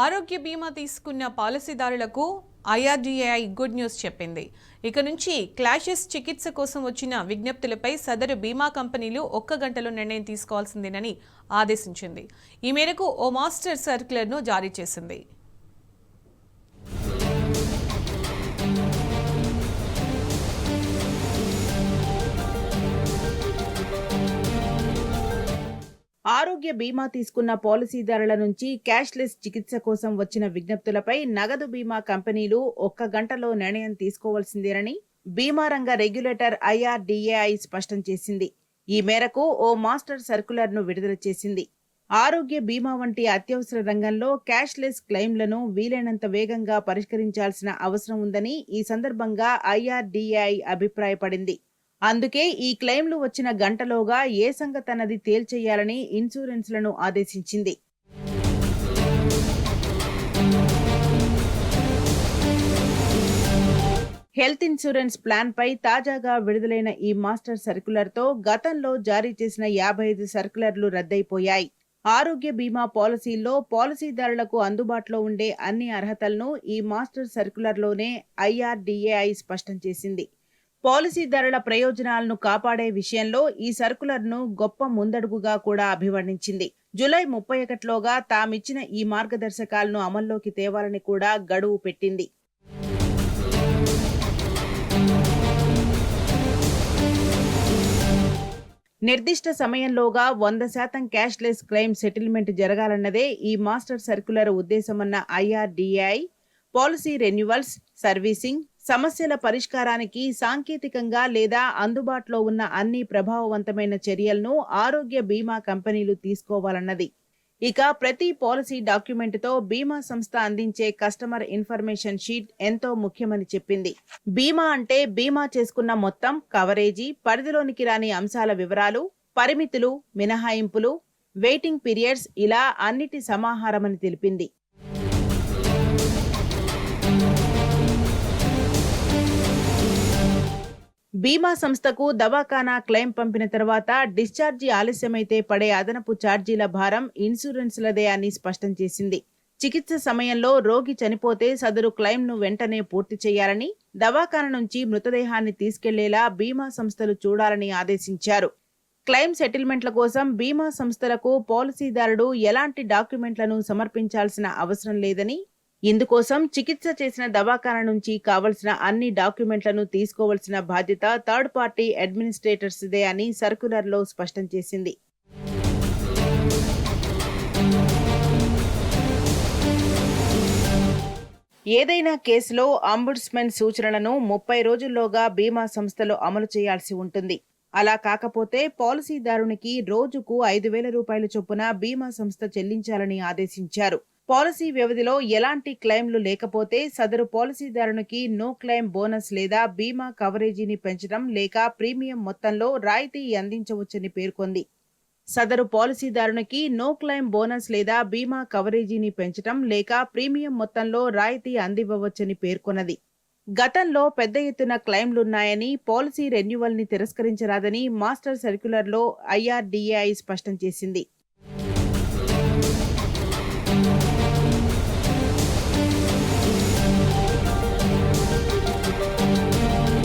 ఆరోగ్య బీమా తీసుకున్న పాలసీదారులకు ఐఆర్డీఏఐ గుడ్ న్యూస్ చెప్పింది. ఇక నుంచి క్లాషెస్ చికిత్స కోసం వచ్చిన విజ్ఞప్తులపై సదరు బీమా కంపెనీలు 1 గంటలో నిర్ణయం తీసుకోవాల్సిందేనని ఆదేశించింది. ఈ మేరకు ఓ మాస్టర్ సర్క్యులర్ను జారీ చేసింది. ఆరోగ్య బీమా తీసుకున్న పాలసీదారుల నుంచి క్యాష్లెస్ చికిత్స కోసం వచ్చిన విజ్ఞప్తులపై నగదు బీమా కంపెనీలు 1 గంటలో నిర్ణయం తీసుకోవాల్సిందేనని బీమా రంగ రెగ్యులేటర్ ఐఆర్డీఏఐ స్పష్టం చేసింది. ఈ మేరకు ఓ మాస్టర్ సర్క్యులర్ను విడుదల చేసింది. ఆరోగ్య బీమా వంటి అత్యవసర రంగంలో క్యాష్లెస్ క్లెయిమ్లను వీలైనంత వేగంగా పరిష్కరించాల్సిన అవసరం ఉందని ఈ సందర్భంగా ఐఆర్డీఏఐ అభిప్రాయపడింది. అందుకే ఈ క్లెయిమ్లు వచ్చిన గంటలోగా ఏ సంగతన్నది తేల్చేయాలని ఇన్సూరెన్స్లను ఆదేశించింది. హెల్త్ ఇన్సూరెన్స్ ప్లాన్ పై తాజాగా విడుదలైన ఈ మాస్టర్ సర్క్యులర్తో గతంలో జారీ చేసిన 55 సర్క్యులర్లు రద్దయిపోయాయి. ఆరోగ్య బీమా పాలసీల్లో పాలసీదారులకు అందుబాటులో ఉండే అన్ని అర్హతలను ఈ మాస్టర్ సర్క్యులర్లోనే ఐఆర్డీఏఐ స్పష్టం చేసింది. పాలసీదారుల ప్రయోజనాలను కాపాడే విషయంలో ఈ సర్కులర్ను గొప్ప ముందడుగుగా కూడా అభివర్ణించింది. జూలై 31లోగా తామిచ్చిన ఈ మార్గదర్శకాలను అమల్లోకి తేవాలని కూడా గడువు పెట్టింది. నిర్దిష్ట సమయంలోగా 100% క్యాష్లెస్ క్లెయిమ్ సెటిల్మెంట్ జరగాలన్నదే ఈ మాస్టర్ సర్క్యులర్ ఉద్దేశమన్న ఐఆర్డీఏఐ పాలసీ రెన్యువల్స్, సర్వీసింగ్, సమస్యల పరిష్కారానికి సాంకేతికంగా లేదా అందుబాటులో ఉన్న అన్ని ప్రభావవంతమైన చర్యలను ఆరోగ్య బీమా కంపెనీలు తీసుకోవాలన్నది. ఇక ప్రతి పాలసీ డాక్యుమెంట్తో బీమా సంస్థ అందించే కస్టమర్ ఇన్ఫర్మేషన్ షీట్ ఎంతో ముఖ్యమని చెప్పింది. బీమా అంటే బీమా చేసుకున్న మొత్తం, కవరేజీ, పరిధిలోనికి రాని అంశాల వివరాలు, పరిమితులు, మినహాయింపులు, వెయిటింగ్ పీరియడ్స్ ఇలా అన్నిటి సమాహారమని తెలిపింది. బీమా సంస్థకు దవాఖానా క్లెయిమ్ పంపిన తర్వాత డిశ్చార్జీ ఆలస్యమైతే పడే అదనపు ఛార్జీల భారం ఇన్సూరెన్స్లదే అని స్పష్టం చేసింది. చికిత్స సమయంలో రోగి చనిపోతే సదరు క్లెయిమ్ను వెంటనే పూర్తి చేయాలని, దవాఖానా నుంచి మృతదేహాన్ని తీసుకెళ్లేలా బీమా సంస్థలు చూడాలని ఆదేశించారు. క్లెయిమ్ సెటిల్మెంట్ల కోసం బీమా సంస్థలకు పాలసీదారుడు ఎలాంటి డాక్యుమెంట్లను సమర్పించాల్సిన అవసరం లేదని, ఇందుకోసం చికిత్స చేసిన దవాఖానా నుంచి కావలసిన అన్ని డాక్యుమెంట్లను తీసుకోవాల్సిన బాధ్యత థర్డ్ పార్టీ అడ్మినిస్ట్రేటర్స్దే అని సర్క్యులర్లో స్పష్టం చేసింది. ఏదైనా కేసులో అంబుడ్స్మెన్ సూచనలను 30 రోజుల్లోగా బీమా సంస్థలు అమలు చేయాల్సి ఉంటుంది. అలా కాకపోతే పాలసీదారునికి రోజుకు 5,000 రూపాయల చొప్పున బీమా సంస్థ చెల్లించాలని ఆదేశించారు. పాలసీ వ్యవధిలో ఎలాంటి క్లెయిమ్లు లేకపోతే సదరు పాలసీదారునికి నో క్లెయిమ్ బోనస్ లేదా బీమా కవరేజీని పెంచడం లేక ప్రీమియం మొత్తంలో రాయితీ అందించవచ్చని పేర్కొంది. సదరు పాలసీదారునికి నో క్లెయిమ్ బోనస్ లేదా బీమా కవరేజీని పెంచడం లేక ప్రీమియం మొత్తంలో రాయితీ అందివ్వవచ్చని పేర్కొన్నది. గతంలో పెద్ద ఎత్తున క్లెయిమ్లున్నాయని, పాలసీ రెన్యువల్ని తిరస్కరించరాదని మాస్టర్ సర్క్యులర్లో ఐఆర్డీఏఐ స్పష్టం చేసింది.